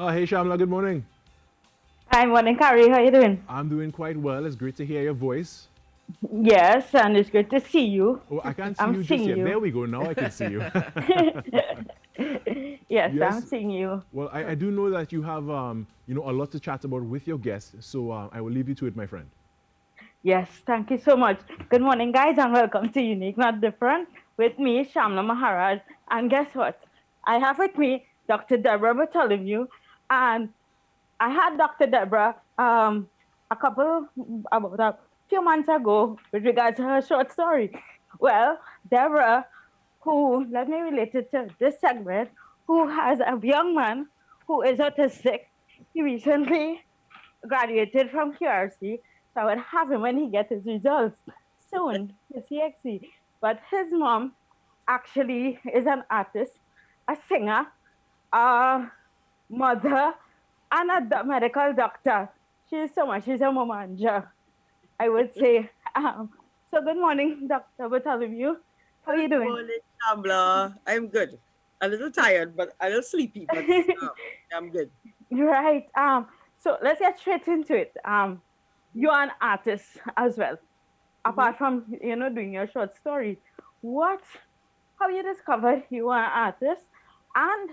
Hey Shamla, good morning. Hi, morning, Carrie. How you doing? I'm doing quite well. It's great to hear your voice. Yes, and it's good to see you. Oh, I can't see I'm you just seeing yet. There you. we go. Now I can see you. Yes, I'm Yes. seeing you. Well, I do know that you have a lot to chat about with your guests. So I will leave you to it, my friend. Yes, thank you so much. Good morning, guys, and welcome to Unique Not Different with me, Shamla Maharaj. And guess what? I have with me Dr. Deborah Bartholomew, and I had Dr. Deborah a couple about a few months ago with regards to her short story. Well, Deborah, who let me relate it to this segment, who has a young man who is autistic. He recently graduated from QRC, so I would have him when he gets his results soon, his CXC. But his mom actually is an artist, a singer, a mother, and a medical doctor. She's so much, she's a momanja, I would say. So good morning, Dr. Bartholomew. How are you Good doing? morning, Shamla. I'm good. A little tired, but a little sleepy, but I'm good. Right. So let's get straight into it. You're an artist as well. hmm Apart from doing your short story, what how you discovered you were an artist, and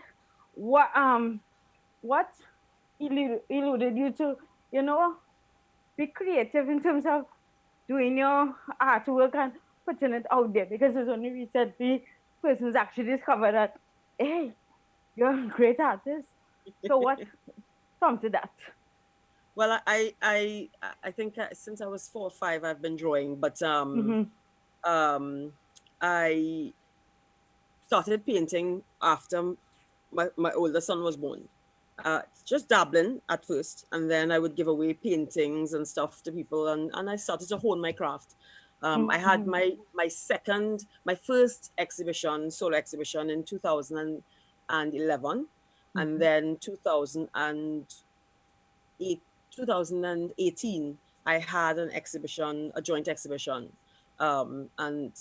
what eluded you to you know be creative in terms of doing your artwork and putting it out there, because it's only recently persons actually discovered that, hey, you're a great artist. So what prompted that? Well, I think since I was 4 or 5, I've been drawing, but Mm-hmm. um, I started painting after my older son was born. Just dabbling at first, and then I would give away paintings and stuff to people, and I started to hone my craft. I had Mm-hmm. my first exhibition, solo exhibition, in 2011, and Mm-hmm. then 2018, I had an exhibition, a joint exhibition, and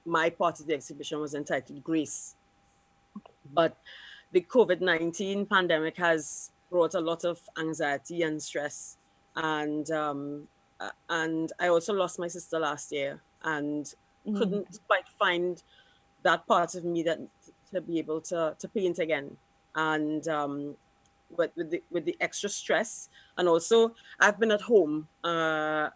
my part of the exhibition was entitled Grace. But the COVID-19 pandemic has brought a lot of anxiety and stress, and I also lost my sister last year, and couldn't quite find that part of me that to be able to paint again. And with the extra stress, and also I've been at home. I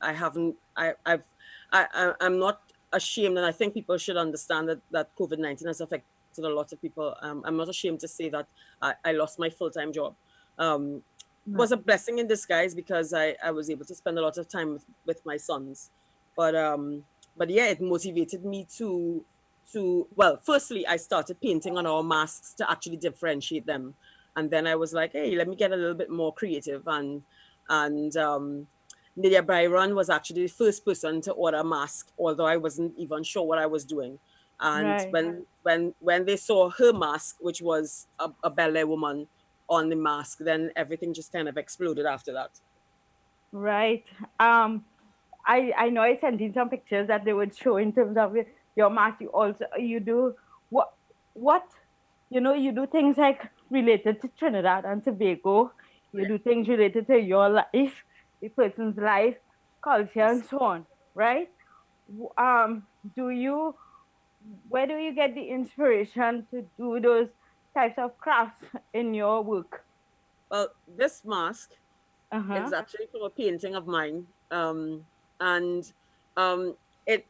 haven't. I'm not ashamed, and I think people should understand that COVID-19 has affected a lot of people. I'm not ashamed to say that I lost my full-time job. Um, it was a Right. blessing in disguise because I was able to spend a lot of time with my sons. But but yeah, it motivated me to well, firstly I started painting on our masks to actually differentiate them. And then I was like, hey, let me get a little bit more creative, and Nydia Byron was actually the first person to order a mask, although I wasn't even sure what I was doing. And Right. when they saw her mask, which was a ballet woman on the mask, then everything just kind of exploded after that. Right. Um, I know I sent in some pictures that they would show in terms of your mask. You also you do what you do things like related to Trinidad and Tobago. You do things related to your life, the person's life, culture, and Yes. so on. Right. Do you where do you get the inspiration to do those types of crafts in your work? Well, this mask Uh is huh. actually from a painting of mine, and it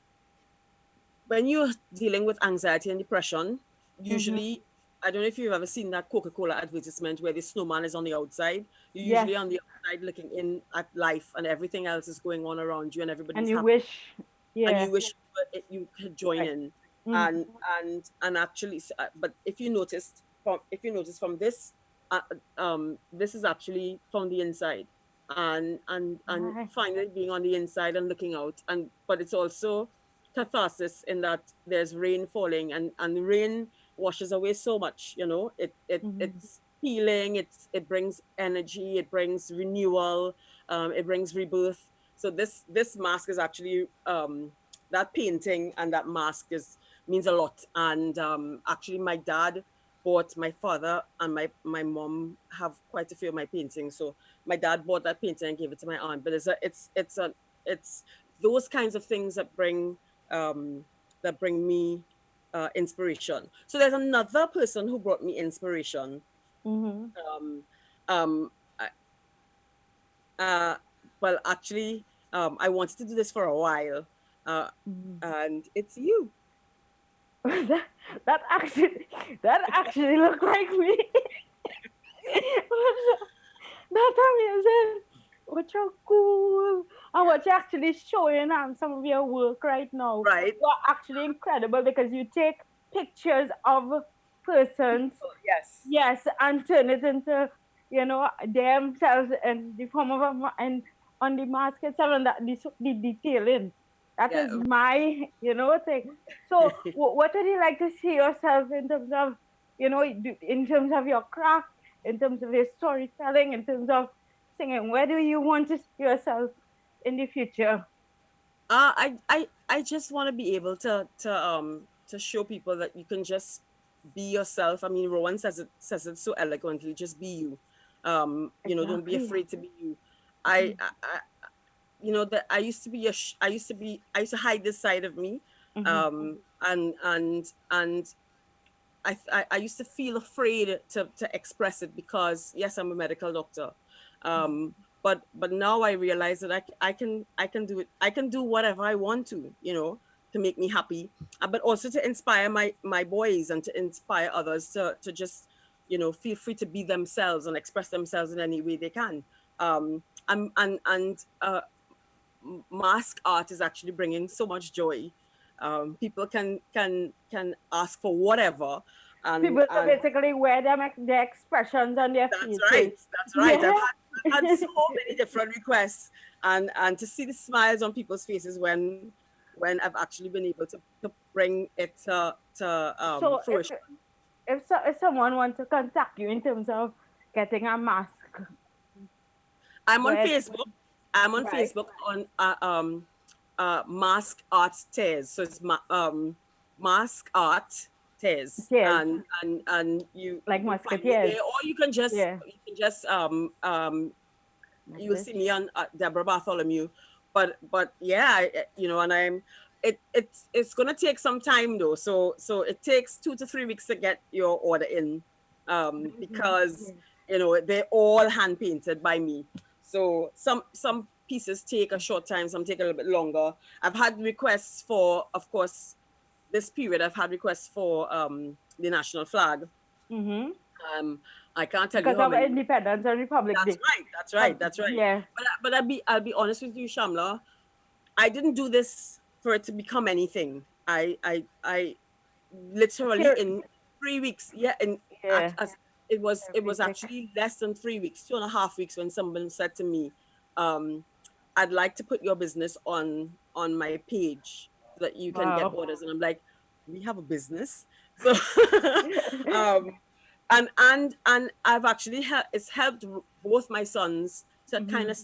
when you're dealing with anxiety and depression, Mm-hmm. usually, I don't know if you've ever seen that Coca-Cola advertisement where the snowman is on the outside. You're Yes. usually on the outside looking in at life, and everything else is going on around you, and And everybody's you happy, wish, and yeah. you wish you could join Right. in. Mm-hmm. And actually, but if you notice from this, this is actually from the inside, and Right. finally being on the inside and looking out, and but it's also catharsis in that there's rain falling, and rain washes away so much. Mm-hmm. It's healing. It brings energy. It brings renewal. It brings rebirth. So this mask is actually, that painting and that mask is means a lot. And actually, my dad bought, my father and my mom have quite a few of my paintings. So my dad bought that painting and gave it to my aunt. But it's those kinds of things that bring me inspiration. So there's another person who brought me inspiration. Mm-hmm. Um, um, uh, well, actually, I wanted to do this for a while, uh, and it's you. that, that actually looked like me. That's amazing. What you cool. And what you're actually showing on some of your work right now. Right. You're actually incredible because you take pictures of persons, Yes. yes, and turn it into, themselves in the form of and on the mask itself and that the detailing. That Yeah. is my, thing. So what would you like to see yourself in terms of, in terms of your craft, in terms of your storytelling, in terms of singing? Where do you want to see yourself in the future? I just want to be able to show people that you can just be yourself. I mean, Rowan says it so eloquently. Just be you. Don't be Exactly. afraid to be you. I that I used to hide this side of me, Mm-hmm. and I used to feel afraid to express it because yes, I'm a medical doctor, but now I realize that I can do it. I can do whatever I want to make me happy, but also to inspire my boys and to inspire others to just feel free to be themselves and express themselves in any way they can. And mask art is actually bringing so much joy. People can ask for whatever, People to and basically wear their expressions on their that's faces. right. That's right. Yeah. I've had so many different requests, and to see the smiles on people's faces when I've actually been able to bring it to So fruition. if someone wants to contact you in terms of getting a mask, I'm on where Facebook. I'm on right? Facebook on Mask Art Tears. So it's Mask Art Tears, Yes, and like you can find me musketeers. there, or Yeah, like you'll this. see me on Deborah Bartholomew. But yeah, and it's gonna take some time though. So it takes 2 to 3 weeks to get your order in, because they're all hand painted by me. So some pieces take a short time, some take a little bit longer. I've had requests for, of course, this period. I've had requests for the national flag. Mm-hmm. Um, I can't tell you Because how of many. Independence and Republic That's Day. right. That's right. That's right. Yeah. But I'll be honest with you, Shamla. I didn't do this for it to become anything. I literally Ser- in 3 weeks. Yeah, and yeah. it was Everything. actually less than 3 weeks, 2.5 weeks, when someone said to me, um, "I'd like to put your business on my page so that you can get Wow. orders." And I'm like, "We have a business." So um, and I've actually it's helped both my sons to kind Mm-hmm. of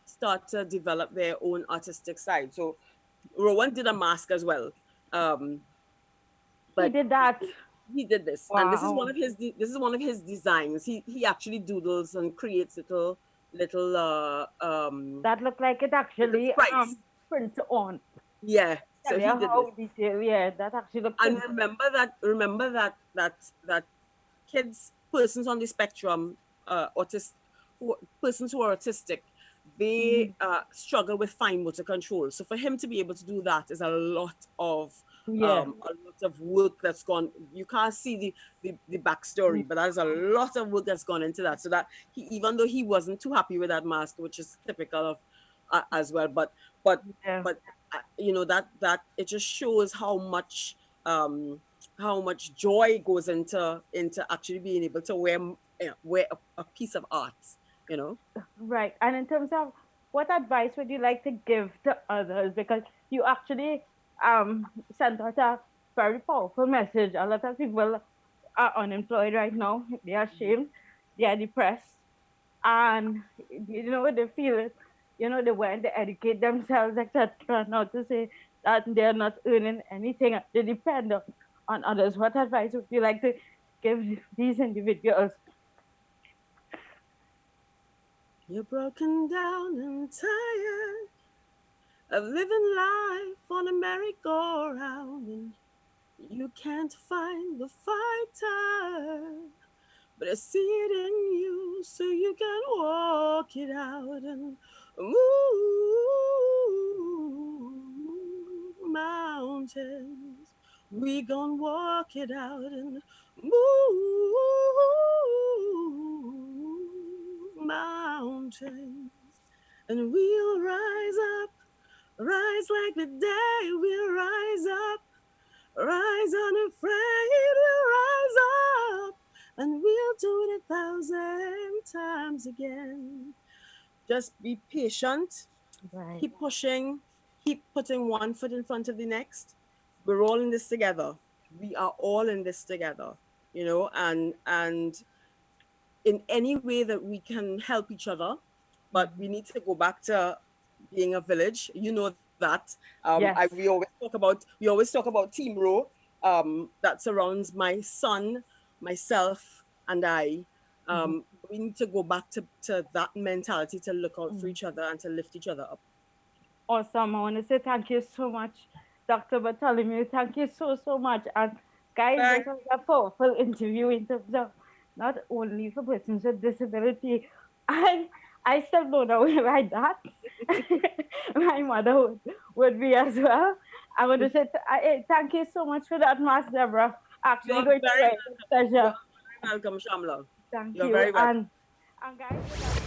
start to develop their own artistic side. So Rowan did a mask as well, He but did that. he did this, and this is one Wow. of his designs. He actually doodles and creates little That looked like it little actually sprites. prints on. Yeah, so Tell you he did this. how detailed. Yeah, that actually looked And print. remember that kids, persons on the spectrum, persons who are autistic, they Mm-hmm. struggle with fine motor control. So for him to be able to do that is Yeah. a lot of work that's gone. You can't see the backstory, but there's a lot of work that's gone into that. So that even though he wasn't too happy with that mask, which is typical of as well, but Yeah. but that it just shows um, how much joy goes into actually being able to wear a piece of art. You know. Right. And in terms of what advice would you like to give to others? Because you actually sent out a very powerful message. A lot of people are unemployed right now. They are ashamed. They are depressed. And they feel it. They want to educate themselves, etc. Now to say that they're not earning anything. They depend on others. What advice would you like to give these individuals. You're broken down and tired of living life on a merry-go-round, and you can't find the fighter, but I see it in you, so you can walk it out and move mountains. We gon' walk it out and move mountains, and we'll rise up, rise like the day. We'll rise up, rise unafraid. We'll rise up, and we'll do it 1,000 times again. Just be patient, Right. keep pushing, keep putting one foot in front of the next. We're all in this together. We are all in this together, you know, and in any way that we can help each other, but we need to go back to being a village. You know that. Yes. We always talk about Team Row. That surrounds my son, myself, and I. We need to go back to that mentality to look out for each other and to lift each other up. Awesome. I want to say thank you so much, Dr. Bartholomew. Thank you so much. And guys, Thanks. this was a powerful interview in terms of not only for persons with disability. I still don't know why that. My mother would be as well. I want to say thank you so much for that, Mas Deborah. Actually, You're going to very be a pleasure. Welcome, Shamla. Thank You're you. very welcome. And guys,